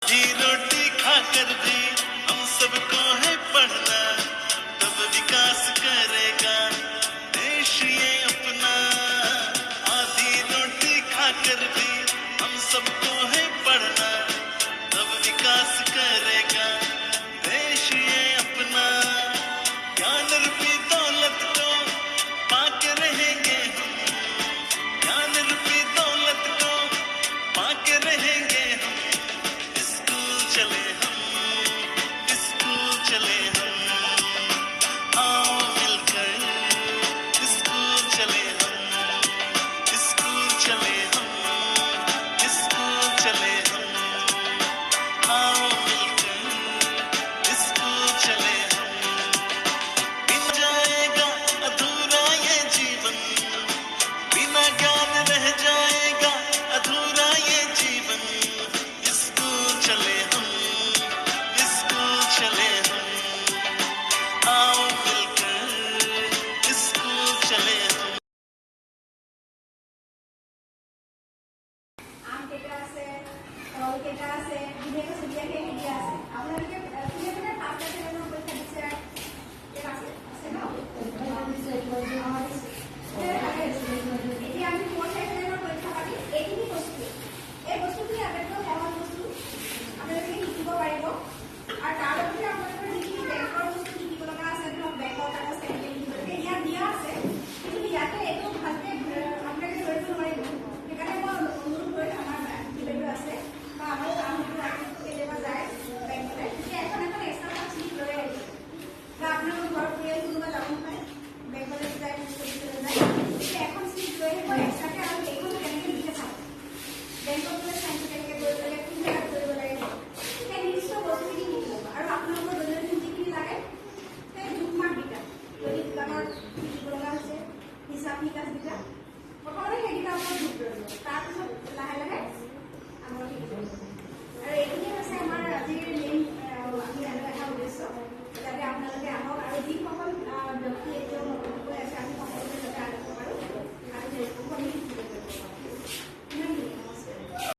जी रोटी खाकर भी हम सबको है पढ़ना, तब विकास करेगा देश ये अपना। आधी रोटी खाकर भी हम सबको है पढ़ना, तब विकास करेगा देश ये अपना। ज्ञान रूपी दौलत को पाके रहेंगे हम, ज्ञान रूपी दौलत को पाके रहेंगे हम। स्कूल चले हम, स्कूल चले हम, आओ मिलकर स्कूल चले हम, स्कूल चले हम, स्कूल चले हम, आओ मिलकर स्कूल चले हम। बिन जाएगा अधूरा ये जीवन, बिना ज्ञान रह जाएगा अधूरा ये जीवन। स्कूल चले हम, स्कूल चले हम, आओ मिलकर स्कूल चले हम। আম কেটা আছে, ফল কেটা আছে, ধুনীয়াকে চুটিয়াকে হেৰি আছে। আপোনালোকে ধুনীয়াকে ফাৰ্ষ্ট টাইম পৰীক্ষা দিছে, কেটা আছে আছে ন? এতিয়া আমি ফ'ৰ্থ টাইমৰ পৰীক্ষা পাতিম। এইখিনি বস্তু, এই বস্তুখিনি আটাইতকৈ সহজ বস্তু, আপোনালোকে শিকিব পাৰিব। আৰু তাৰ লগতে আপোনালোকৰ যিখিনি বেংকৰ বস্তু শিকিব লগা আছে, ধৰক বেংকৰ কাগজ কেনেকৈ লিখিব লাগে, ইয়াত দিয়া আছে। কিন্তু ইয়াতে এইটো ভালকে আপোনালোকে ধৰিব নোৱাৰিব। সেইকাৰণে মই অনুৰোধ কৰিম, আমাৰ ভিডিঅ'টো আছে বা আমাৰ কামটো কেতিয়াবা যায় বেংকলৈ, তেতিয়া এখন এখন এক্সট্ৰা শ্লিপ লৈ আহিব। বা আপোনালোকৰ ঘৰৰ পৰিয়াল কোনোবা যাব নহয়, বেংকলৈ যায়, পৰীক্ষালৈ যায়, তেতিয়া এখন শ্লিপ লৈ আহিব এক্সট্ৰাকৈ, আৰু সেইখন কেনেকৈ লিখে চাব, বেংকত গ'লে চাইনটো কেনেকৈ কৰিব লাগে, কোন জেগাত কৰিব লাগে, সেই নিৰ্দিষ্ট বস্তুখিনি শিকি ল'ব। আৰু আপোনালোকৰ দৈনন্দিন যিখিনি লাগে সেই জোখ-মাখকেইটা, যদি দোকানৰ শিকিব লগা হৈছে হিচাপ নিকাচকেইটা, প্ৰথমতে সেইকেইটা ওপৰত গুৰুত্ব দিব। তাৰপিছত লাহে লাহে